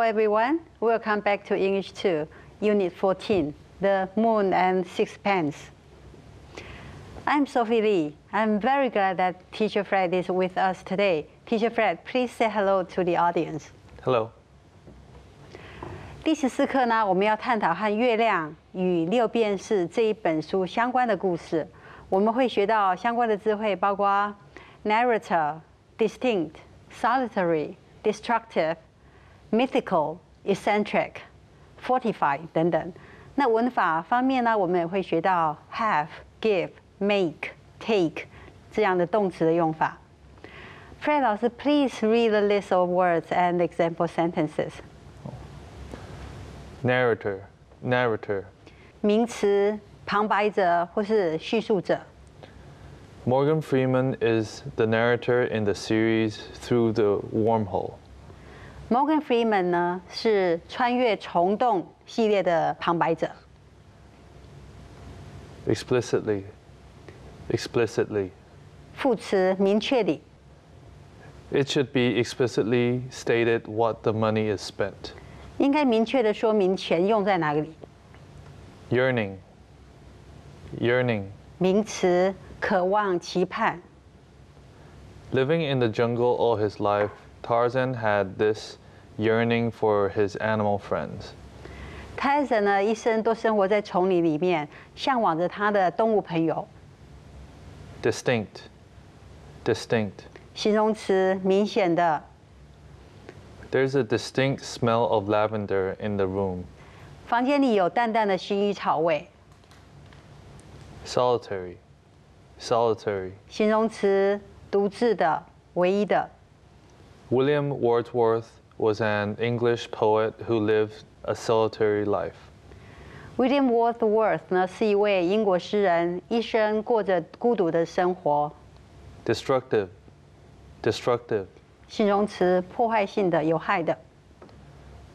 everyone. Welcome back to English 2, Unit 14, The Moon and Sixpence. I'm Sophie Lee. I'm very glad that Teacher Fred is with us today. Teacher Fred, please say hello to the audience. Hello. 第14课呢，我们要探讨和《月亮与六便士》这一本书相关的故事。我们会学到相关的字汇，包括 narrator、distinct、solitary、destructive、mythical、eccentric、fortify 等等。那文法方面呢，我们也会学到 have、give、make、take 这样的动词的用法。Fred 老师 ，please read the list of words and example sentences. Narrator. 名词，旁白者或是叙述者。Morgan Freeman is the narrator in the series Through the Wormhole. Morgan Freeman 呢是穿越虫洞系列的旁白者。Explicitly. 副词，明确地。It should be explicitly stated what the money is spent. 应该明确的说明钱用在哪里。Yearning. 名词，渴望、期盼。Living in the jungle all his life, Tarzan had this yearning for his animal friends. Tarzan 呢一生都生活在丛林里面，向往着他的动物朋友。Distinct. 形容词，明显的。There's a distinct smell of lavender in the room. 房间里有淡淡的薰衣草味。Solitary. 形容词，独自的、唯一的。William Wordsworth was an English poet who lived a solitary life. William Wordsworth 呢是一位英国诗人，一生过着孤独的生活。Destructive. 形容词，破坏性的、有害的。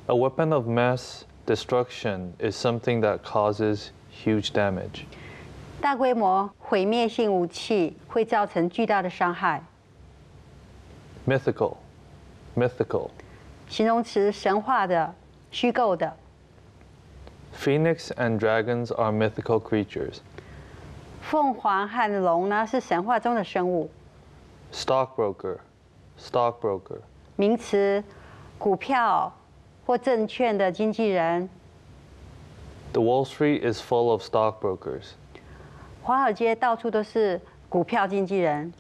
A weapon of mass destruction is something that causes huge damage. 大规模毁灭性武器会造成巨大的伤害。Mythical. 形容词，神话的、虚构的。Phoenix and dragons are mythical creatures. 凤凰和龙呢是神话中的生物。Stockbroker. 名词，股票或证券的经纪人。The Wall Street is full of stockbrokers. 华尔街到处都是股票经纪人。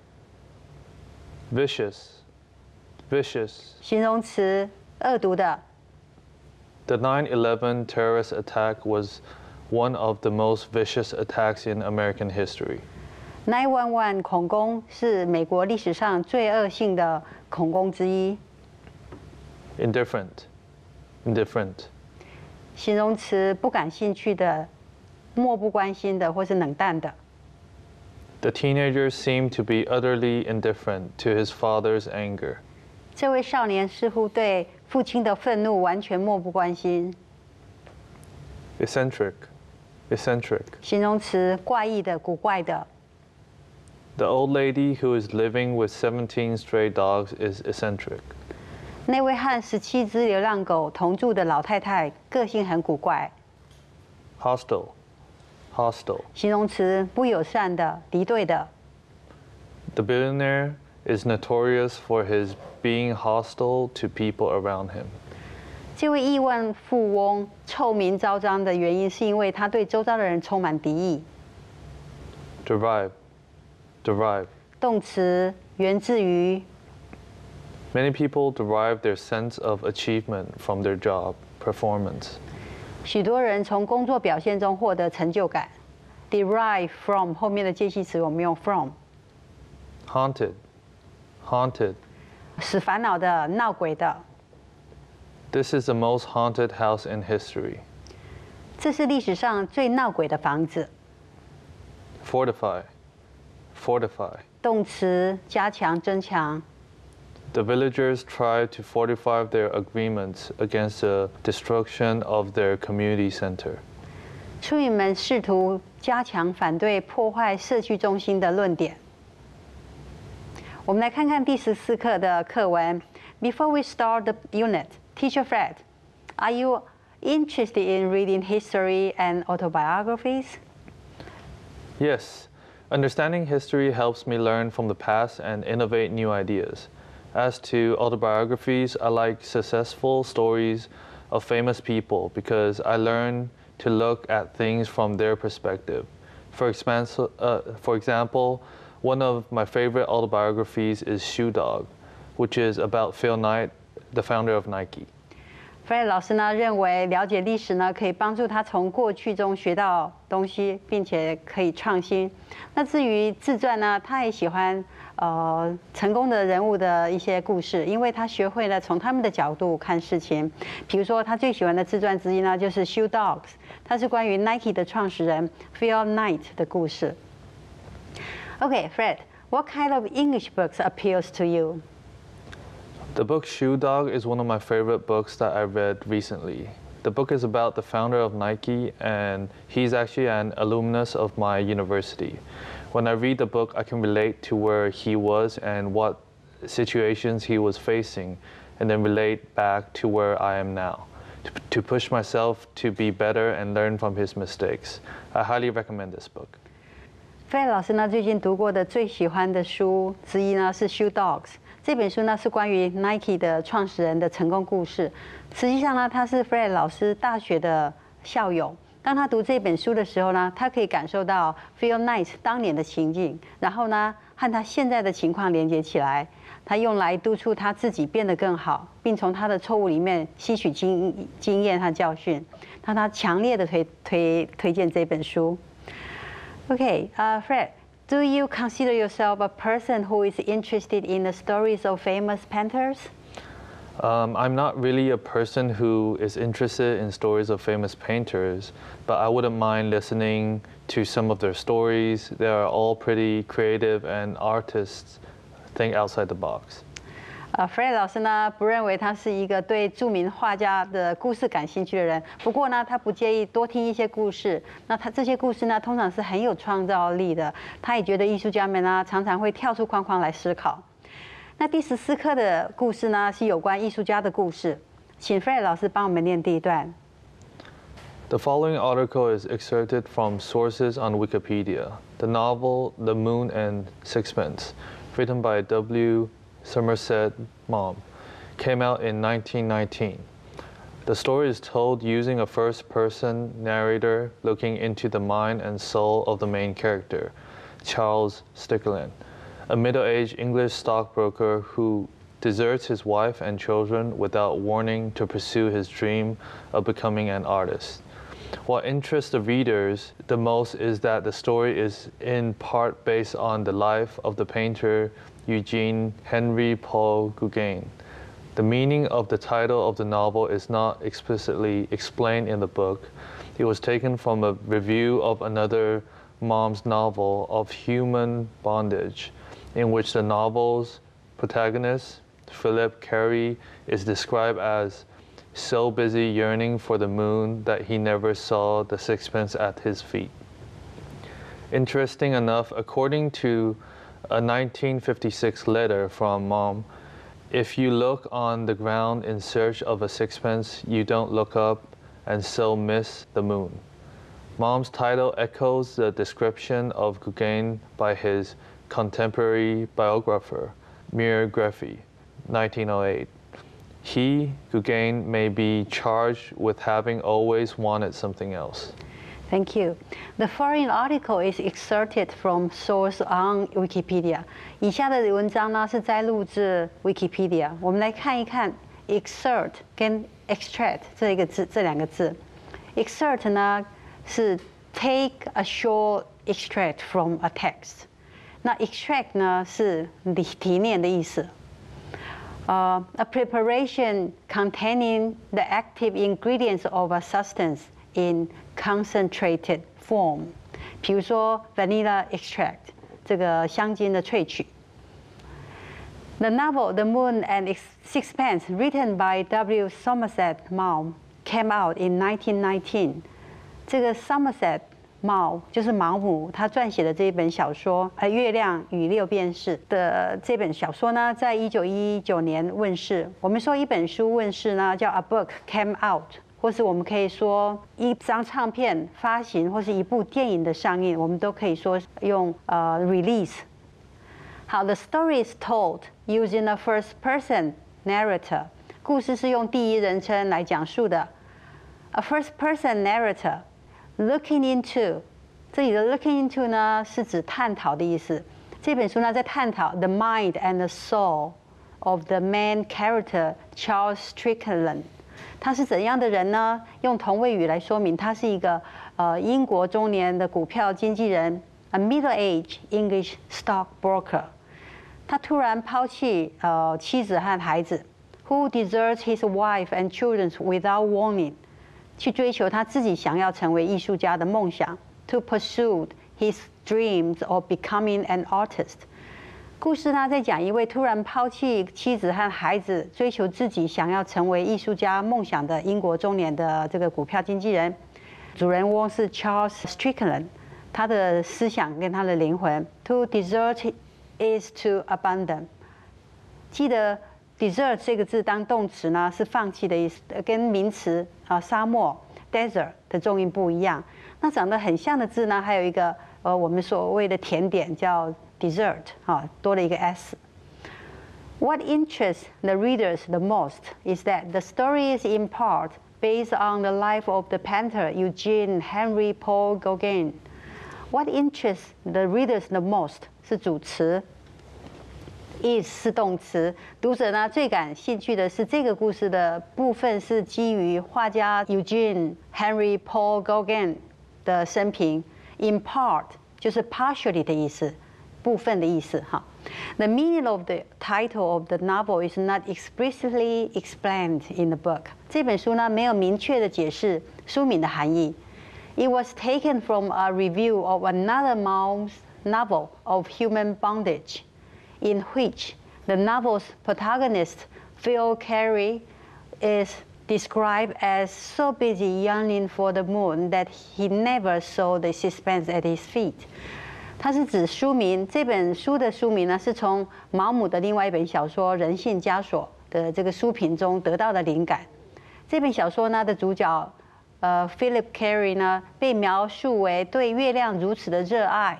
Vicious. 形容词，恶毒的。The 9/11 terrorist attack was one of the most vicious attacks in American history. 9/11恐攻是美国历史上最恶性的恐攻之一。Indifferent. 形容词，不感兴趣的、漠不关心的或是冷淡的。The teenager seemed to be utterly indifferent to his father's anger. 这位少年似乎对父亲的愤怒完全漠不关心。Eccentric. 形容词，怪异的、古怪的。The old lady who is living with 17 stray dogs is eccentric. 那位和17只流浪狗同住的老太太个性很古怪。Hostile. 形容词，不友善的、敌对的。The billionaire is notorious for his being hostile to people around him. 这位亿万富翁臭名昭彰的原因，是因为他对周遭的人充满敌意。Derive. 动词，源自于。Many people derive their sense of achievement from their job performance. 许多人从工作表现中获得成就感。Derive from 后面的介系词我们用 from。Haunted. 使烦恼的、闹鬼的。This is the most haunted house in history. 这是历史上最闹鬼的房子。Fortify. 动词，加强、增强。The villagers tried to fortify their agreements against the destruction of their community center. 村民们试图加强反对破坏社区中心的论点。我们来看看第14课的课文。Before we start the unit, Teacher Fred, Are you interested in reading history and autobiographies? Yes, understanding history helps me learn from the past and innovate new ideas. As to autobiographies, I like successful stories of famous people because I learn to look at things from their perspective. For example, one of my favorite autobiographies is Shoe Dog, which is about Phil Knight, the founder of Nike. Fred 老师呢认为，了解历史呢可以帮助他从过去中学到东西，并且可以创新。那至于自传呢，他也喜欢成功的人物的一些故事，因为他学会了从他们的角度看事情。比如说，他最喜欢的自传之一呢就是《Shoe Dogs》，它是关于 Nike 的创始人 Phil Knight 的故事。Okay, Fred, what kind of English books appeals to you? The book Shoe Dog is one of my favorite books that I read recently. The book is about the founder of Nike, and he's actually an alumnus of my university. When I read the book, I can relate to where he was and what situations he was facing, and then relate back to where I am now, to push myself to be better and learn from his mistakes. I highly recommend this book. Fred 老师呢最近读过的最喜欢的书之一呢是《Shoe Dogs》。这本书呢是关于 Nike 的创始人的成功故事。实际上呢，他是 Fred 老师大学的校友。当他读这本书的时候呢，他可以感受到 Phil Knight 当年的情境，然后呢和他现在的情况连接起来。他用来督促他自己变得更好，并从他的错误里面吸取经验和教训。让他强烈的推荐这本书。Okay, Fred. Do you consider yourself a person who is interested in the stories of famous painters? I'm not really a person who is interested in stories of famous painters, but I wouldn't mind listening to some of their stories. They are all pretty creative and artists think outside the box. Fred 老师呢不认为他是一个对著名画家的故事感兴趣的人，不过呢，他不介意多听一些故事。那他这些故事呢，通常是很有创造力的。他也觉得艺术家们呢，常常会跳出框框来思考。那第14课的故事呢，是有关艺术家的故事，请 Fred 老师帮我们念第一段。The following article is excerpted from sources on Wikipedia. The novel *The Moon and Sixpence*, written by W. Somerset Maugham, came out in 1919. The story is told using a first-person narrator looking into the mind and soul of the main character, Charles Strickland, a middle-aged English stockbroker who deserts his wife and children without warning to pursue his dream of becoming an artist. What interests the readers the most is that the story is in part based on the life of the painter Eugene Henry Paul Gauguin. The meaning of the title of the novel is not explicitly explained in the book. It was taken from a review of another Maugham's novel of human bondage, in which the novel's protagonist, Philip Carey, is described as so busy yearning for the moon that he never saw the sixpence at his feet. Interesting enough, according to a 1956 letter from Maugham, if you look on the ground in search of a sixpence, you don't look up and so miss the moon. Maugham's title echoes the description of Gauguin by his contemporary biographer, Mir Greffy, 1908. He, Gauguin, may be charged with having always wanted something else. Thank you. The following article is excerpted from source on Wikipedia. 以下的文章呢是摘录自 Wikipedia。我们来看一看 excerpt 跟 extract 这两个字。excerpt 呢是 take a short extract from a text。那 extract 呢是提炼的意思。A preparation containing the active ingredients of a substance in concentrated form， 比如说 vanilla extract 这个香精的萃取。The novel *The Moon and Sixpence*, written by W. Somerset Maugham, came out in 1919. 这个 Somerset Mao 就是毛姆，他撰写的这一本小说《月亮与六便士》的这本小说呢，在1919年问世。我们说一本书问世呢，叫 A book came out， 或是我们可以说一张唱片发行，或是一部电影的上映，我们都可以说用release。好 ，The story is told using a first-person narrator， 故事是用第一人称来讲述的。A first-person narrator looking into， 这里的 looking into 呢是指探讨的意思。这本书呢在探讨 the mind and the soul of the main character Charles Strickland。他是怎样的人呢？用同位语来说明，他是一个英国中年的股票经纪人 ，a middle-aged English stockbroker。他突然抛弃妻子和孩子 ，who deserts his wife and children without warning。去追求他自己想要成为艺术家的梦想 ，to pursue his dreams of becoming an artist。故事呢，在讲一位突然抛弃妻子和孩子，追求自己想要成为艺术家梦想的英国中年的这个股票经纪人。主人翁是 Charles Strickland， 他的思想跟他的灵魂。To desert is to abandon。记得 desert 这个字当动词呢，是放弃的意思，跟名词沙漠 desert 的重音不一样。那长得很像的字呢，还有一个我们所谓的甜点叫 dessert 多了一个 s。What interests the readers the most is that the story is in part based on the life of the painter Eugene Henry Paul Gauguin. What interests the readers the most 是主词。is 是动词，读者呢最感兴趣的是这个故事的部分是基于画家 Eugene Henry Paul Gauguin 的生平。In part 就是 partially 的意思，部分的意思哈。The meaning of the title of the novel is not explicitly explained in the book。这本书呢没有明确的解释书名的含义。It was taken from a review of another Mao's novel of human bondage，in which the novel's protagonist, Phil Carey, is described as so busy yearning for the moon that he never saw the suspense at his feet. 它是指书名，这本书的书名呢，是从毛姆的另外一本小说《人性枷锁》的这个书评中得到的灵感。这本小说呢的主角Philip Carey 呢，被描述为对月亮如此的热爱。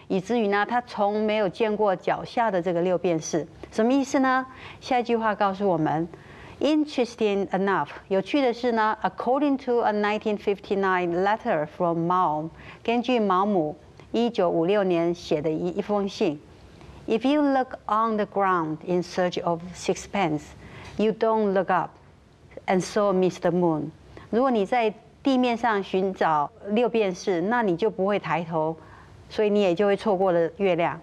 以至于呢，他从没有见过脚下的这个六便士，什么意思呢？下一句话告诉我们 ，Interesting enough， 有趣的是呢 ，According to a 1959 letter from Mao， 根据毛姆1956年写的一封信 ，If you look on the ground in search of sixpence, you don't look up, and so miss the moon。如果你在地面上寻找六便士，那你就不会抬头。所以你也就会错过了月亮。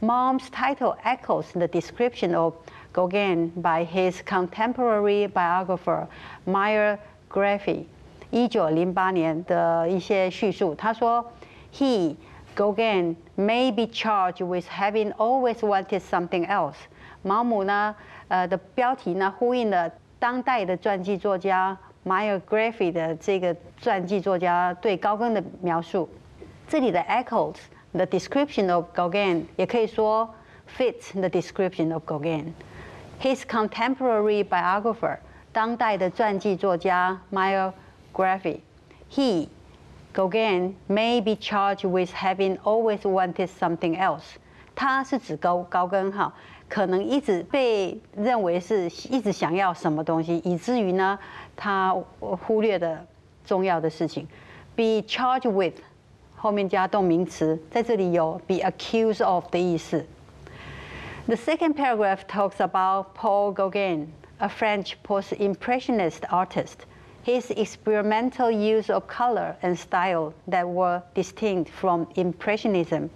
Mom's title echoes the description of Gauguin by his contemporary biographer Meyer Graffy 1908年的一些叙述。他说 ，He Gauguin may be charged with having always wanted something else。毛姆呢，的标题呢呼应了当代的传记作家 Meyer Graffy 的这个传记作家对高更的描述。这里的 echoes the description of Gauguin 也可以说 fits the description of Gauguin。His contemporary biographer 当代的传记作家 Meyer Graffy he Gauguin may be charged with having always wanted something else。他是指高更哈，可能一直被认为是一直想要什么东西，以至于呢他忽略的重要的事情。Be charged with后面加动名词，在这里有 be accused of 的意思。The second paragraph talks about Paul Gauguin, a French post-impressionist artist. His experimental use of color and style that were distinct from Impressionism.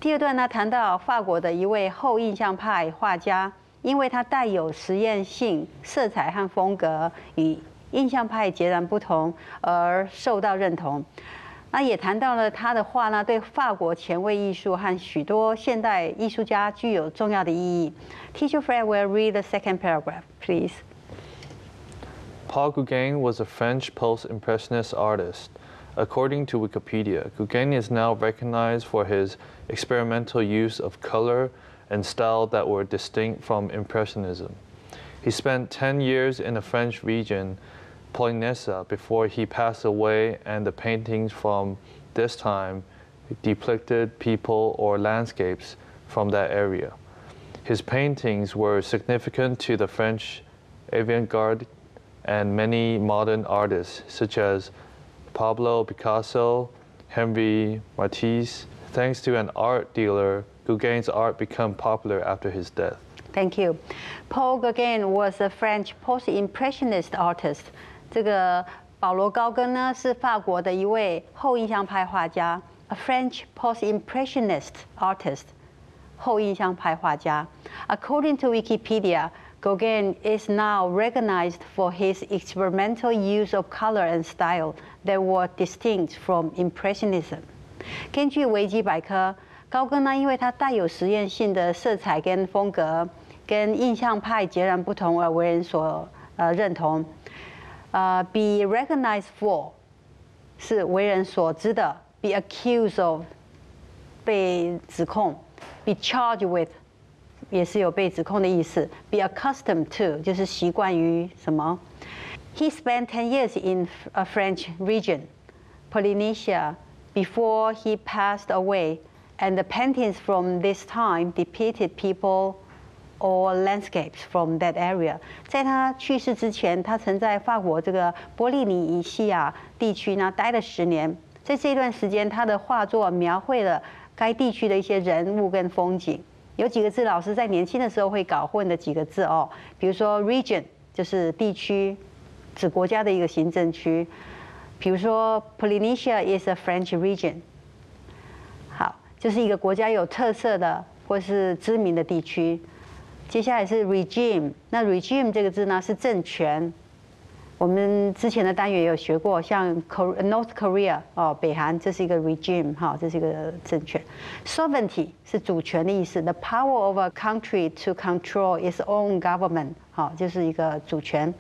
第二段呢，谈到法国的一位后印象派画家，因为他带有实验性色彩和风格与印象派截然不同，而受到认同。那也谈到了他的画呢，对法国前卫艺术和许多现代艺术家具有重要的意义。Teacher Fred will read the second paragraph, please. Paul Gauguin was a French post-impressionist artist, According to Wikipedia, Gauguin is now recognized for his experimental use of color and style that were distinct from Impressionism. He spent 10 years in the French region, Polynesia, before he passed away, and the paintings from this time depicted people or landscapes from that area. His paintings were significant to the French avant-garde and many modern artists, such as Pablo Picasso, Henri Matisse. Thanks to an art dealer, Gauguin's art became popular after his death. Thank you. Paul Gauguin was a French post-impressionist artist. 这个保罗·高更呢是法国的一位后印象派画家 ，a French post-impressionist artist， 后印象派画家。According to Wikipedia, Gauguin is now recognized for his experimental use of color and style that were distinct from Impressionism. 根据维基百科，高更呢，因为他带有实验性的色彩跟风格，跟印象派截然不同而为人所认同。Be recognized for 是为人所知的 ，be accused of 被指控 ，be charged with 也是有被指控的意思 ，be accustomed to 就是习惯于什么。He spent 10 years in a French region, Polynesia, before he passed away, and the paintings from this time depicted people or landscapes from that area. 在他去世之前，他曾在法国这个波利尼西亚地区呢待了10年。在这段时间，他的画作描绘了该地区的一些人物跟风景。有几个字，老师在年轻的时候会搞混的几个字哦，比如说 region 就是地区，指国家的一个行政区。比如说 Polynesia is a French region， 好，就是一个国家有特色的或是知名的地区。接下来是 regime， 那 regime 这个字呢是政权。我们之前的单元也有学过，像 North Korea 哦，北韩这是一个 regime 哈，这是一个政权。Sovereignty 是主权的意思 ，the power of a country to control its own government， 好，就是一个主权。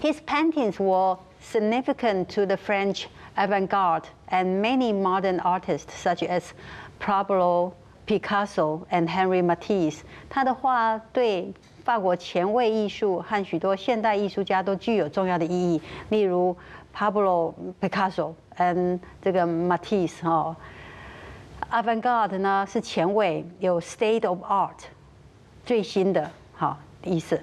His paintings were significant to the French avant-garde and many modern artists such as Pablo Picasso and Henri Matisse。他的画对法国前卫艺术和许多现代艺术家都具有重要的意义，例如 Pablo Picasso and 这个 Matisse 哦。Avant-garde 呢是前卫，有 state of art， 最新的好意思。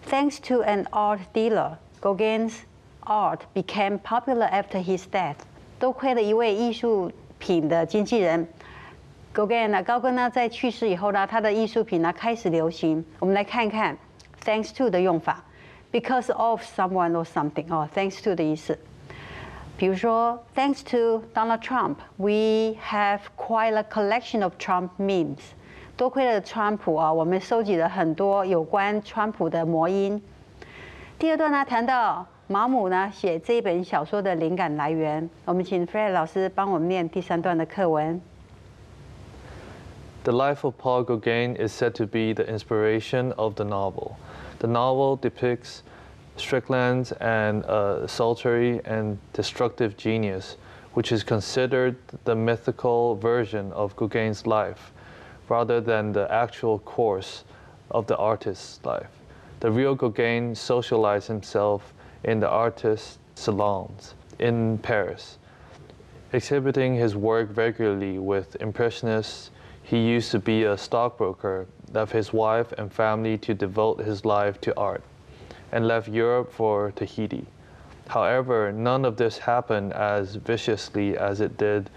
Thanks to an art dealer, Gauguin's art became popular after his death。多亏了一位艺术品的经纪人。Gauguin 呢，高更呢，在去世以后呢，他的艺术品呢开始流行。我们来看看 thanks to 的用法 ，because of someone or something 哦 ，thanks to 的意思。比如说 ，thanks to Donald Trump, we have quite a collection of Trump memes。多亏了川普啊，我们收集了很多有关川普的魔音。第二段呢，谈到毛姆呢写这一本小说的灵感来源。我们请 Fred 老师帮我们念第3段的课文。The life of Paul Gauguin is said to be the inspiration of the novel. The novel depicts Strickland's an sultry and destructive genius, which is considered the mythical version of Gauguin's life, rather than the actual course of the artist's life. The real Gauguin socialized himself in the artist's salons in Paris, exhibiting his work regularly with impressionists. He used to be a stockbroker, left his wife and family to devote his life to art, and left Europe for Tahiti. However, none of this happened as viciously as it did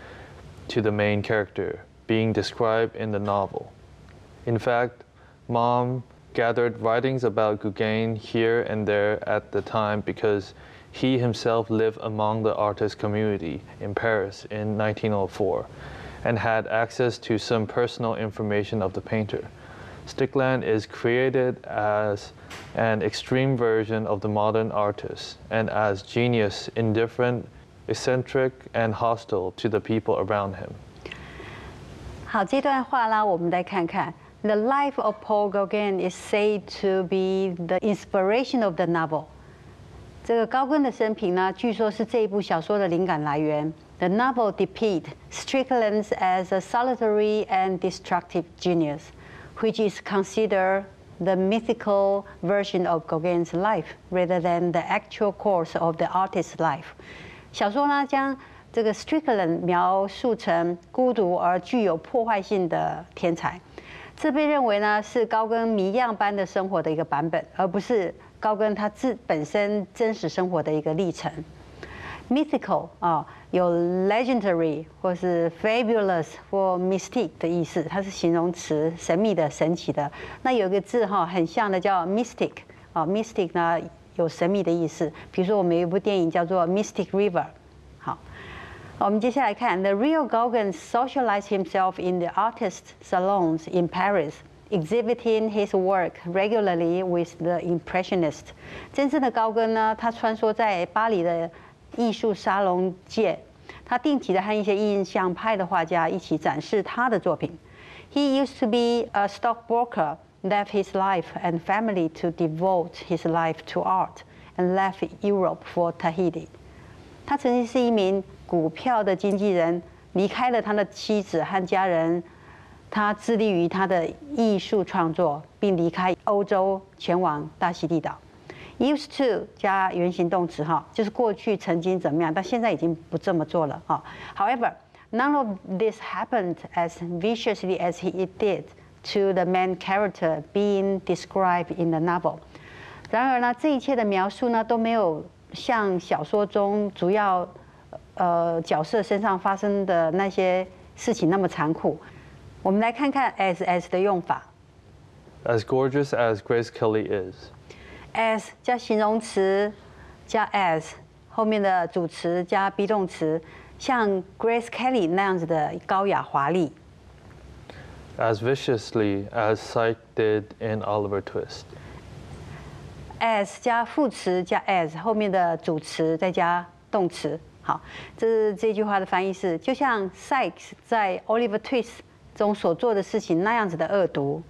to the main character, being described in the novel. In fact, Mom gathered writings about Gauguin here and there at the time because he himself lived among the artist community in Paris in 1904. And had access to some personal information of the painter. Strickland is created as an extreme version of the modern artist and as genius, indifferent, eccentric, and hostile to the people around him. 好，这段话啦，我们来看看。The life of Paul Gauguin is said to be the inspiration of the novel. 这个高更的生平呢，据说是这一部小说的灵感来源。The novel depicts Strickland as a solitary and destructive genius, which is considered the mythical version of Gauguin's life rather than the actual course of the artist's life. 小说呢，将这个 Strickland 描述成孤独而具有破坏性的天才，这被认为呢是高更谜样般的生活的一个版本，而不是高更他本身真实生活的一个历程。Mythical 有 legendary 或是 fabulous 或 mystic 的意思，它是形容词，神秘的、神奇的。那有一个字很像的叫 mystic mystic 呢有神秘的意思。比如说我们有一部电影叫做 Mystic River。好，我们接下来看 The real Gauguin socialized himself in the artist salons in Paris, exhibiting his work regularly with the Impressionists。真正的高更呢，他穿梭在巴黎的艺术沙龙界，他定期的和一些印象派的画家一起展示他的作品。He used to be a stockbroker, left his life and family to devote his life to art, and left Europe for Tahiti。他曾经是一名股票的经纪人，离开了他的妻子和家人，他致力于他的艺术创作，并离开欧洲前往大溪地岛。Used to 加原形动词就是过去曾经怎么样，但现在已经不这么做了However, none of this happened as viciously as it did to the main character being described in the novel。然而呢，这一切的描述呢都没有像小说中主要角色身上发生的那些事情那么残酷。我们来看看 as 的用法。As gorgeous as Grace Kelly is。As 加形容词加 as 后面的主词加 be 动词，像 Grace Kelly 那样子的高雅华丽。As viciously as Psyche did in Oliver Twist。as 加副词加 as 后面的主词再加动词。好，这句话的翻译是，就像 Psyche 在 Oliver Twist 中所做的事情那样子的恶毒。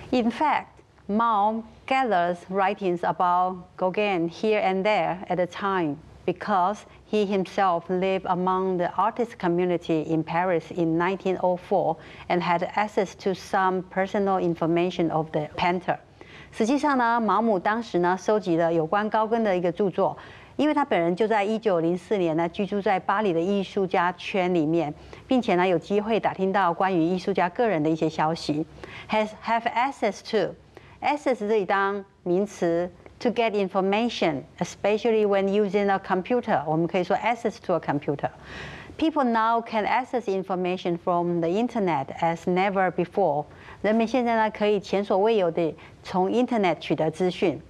In fact,Malm gathers writings about Gauguin here and there at the time because he himself lived among the artist community in Paris in 1904 and had access to some personal information of the painter。实际上呢，毛姆当时呢收集了有关高更的一个著作，因为他本人就在1904年呢居住在巴黎的艺术家圈里面，并且呢有机会打听到关于艺术家个人的一些消息。have access to。Access 这里当名词 to get information, especially when using a computer， 我们可以说 access to a computer. People now can access information from the internet as never before. 人们现在呢可以前所未有的从 internet 取得资讯。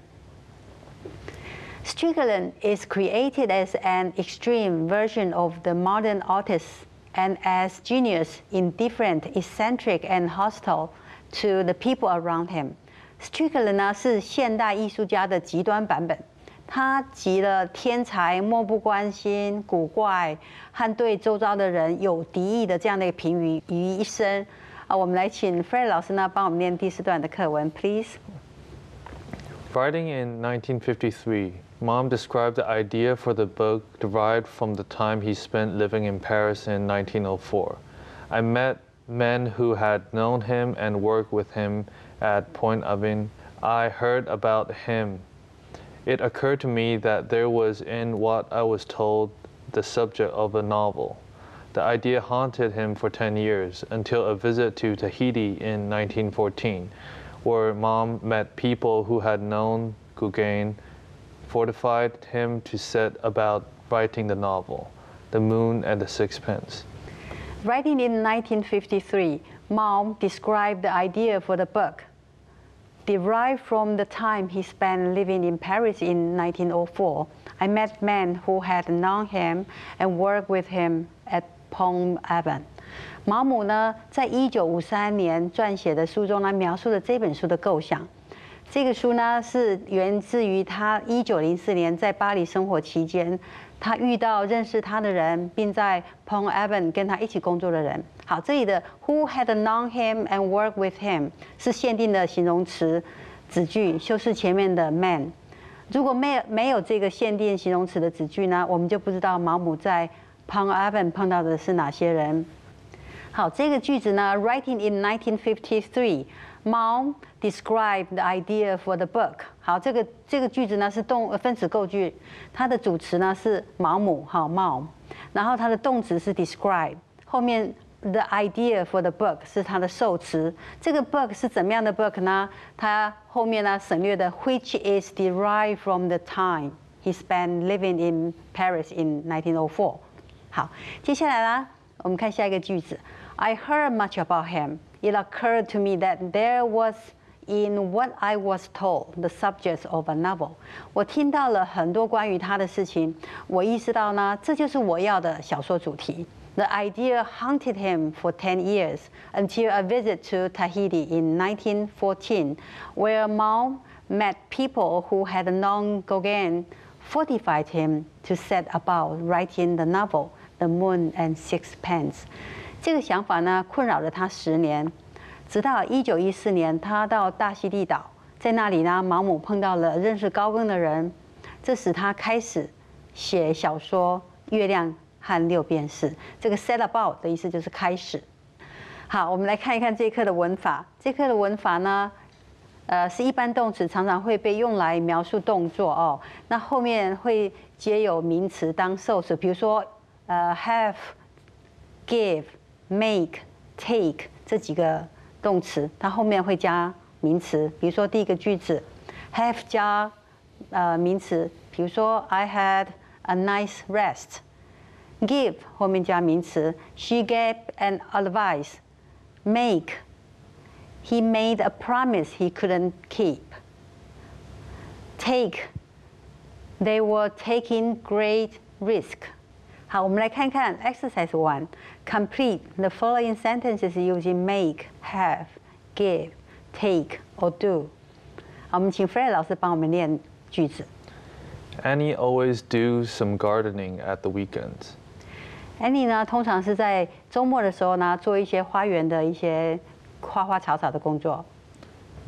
Strickland is created as an extreme version of the modern artist and as genius, indifferent, eccentric, and hostile to the people around him.Strickland 呢是现代艺术家的极端版本，他集了天才、漠不关心、古怪和对周遭的人有敌意的这样的一个评语于一身。我们来请 Fred 老师呢帮我们念第4段的课文 ，please. Writing in 1953, Mom described the idea for the book derived from the time he spent living in Paris in 1904. I met men who had known him and worked with him at Point Aven. I heard about him. It occurred to me that there was in what I was told the subject of a novel. The idea haunted him for 10 years until a visit to Tahiti in 1914, where Mom met people who had known Gauguin, fortified him to set about writing the novel, The Moon and the Sixpence. Writing in 1953, Malm described the idea for the book, derived from the time he spent living in Paris in 1904. I met men who had known him and worked with him at Pont Aven. 毛姆呢，在1953年撰写的书中呢，描述了这本书的构想。这个书呢，是源自于他1904年在巴黎生活期间，他遇到认识他的人，并在 Pont Aven 跟他一起工作的人。好，这里的 who had known him and worked with him 是限定的形容词子句，修饰前面的 man。如果没有这个限定形容词的子句呢，我们就不知道毛姆在 Palm Avenue 碰到的是哪些人。好，这个句子呢 ，Writing in 1953, Malm described the idea for the book。好，这个句子呢是分词构句，它的主词呢是毛姆，好 Malm， 然后它的动词是 describe， 后面 the idea for the book 是它的受词。这个 book 是怎么样的 book 呢？它后面呢省略的 which is derived from the time he spent living in Paris in 1904。好，接下来呢，我们看下一个句子。I heard much about him. It occurred to me that there was in what I was told the subject of a novel. 我听到了很多关于他的事情，我意识到呢，这就是我要的小说主题。The idea haunted him for 10 years until a visit to Tahiti in 1914, where Malm met people who had known Gauguin, fortified him to set about writing the novel, The Moon and Sixpence. 这个想法呢，困扰了他10年，直到1914年，他到大溪地岛，在那里呢，毛姆碰到了认识高更的人，这使他开始写小说《月亮和六便士》。这个 set about 的意思就是开始。好，我们来看一看这一课的文法。这课的文法呢，是一般动词，常常会被用来描述动作哦。那后面会接有名词当受词，比如说have、give、make、take 这几个动词，它后面会加名词。比如说第一个句子 ，have 加名词，比如说 I had a nice rest。give 后面加名词 ，she gave an advice。make he made a promise he couldn't keep。take they were taking great risk。好，我们来看看 exercise 1。Complete the following sentences using make, have, give, take, or do。好，我们请 Fred 老师帮我们念句子。Annie always do some gardening at the weekends. Annie 呢，通常是在周末的时候呢，做一些花园的一些花花草草的工作。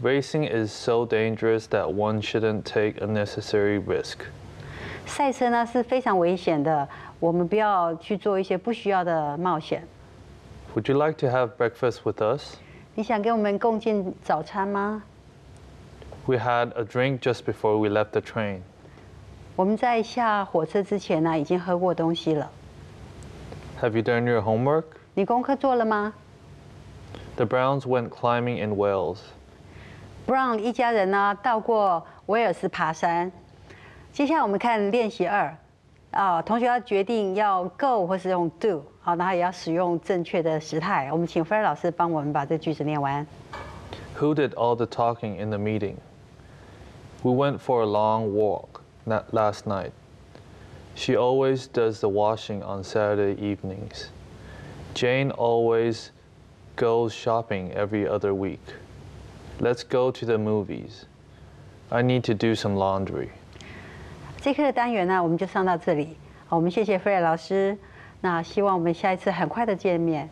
Racing is so dangerous that one shouldn't take unnecessary risk. 赛车呢是非常危险的，我们不要去做一些不需要的冒险。Would you like to have breakfast with us? 你想跟我们共进早餐吗？ We had a drink just before we left the train. 我们在下火车之前呢，已经喝过东西了。Have you done your homework? 你功课做了吗 The Browns went climbing in Wales.？Brown 一家人呢到过威尔斯爬山。接下来我们看练习2。同学要决定要 go 或是用 do， 好，然后也要使用正确的时态。我们请 Fred 老师帮我们把这句子念完。Who did all the talking in the meeting? We went for a long walk last night. She always does the washing on Saturday evenings. Jane always goes shopping every other week. Let's go to the movies. I need to do some laundry. 这课的单元呢，我们就上到这里。好，我们谢谢 Fred 老师。那希望我们下一次很快的见面。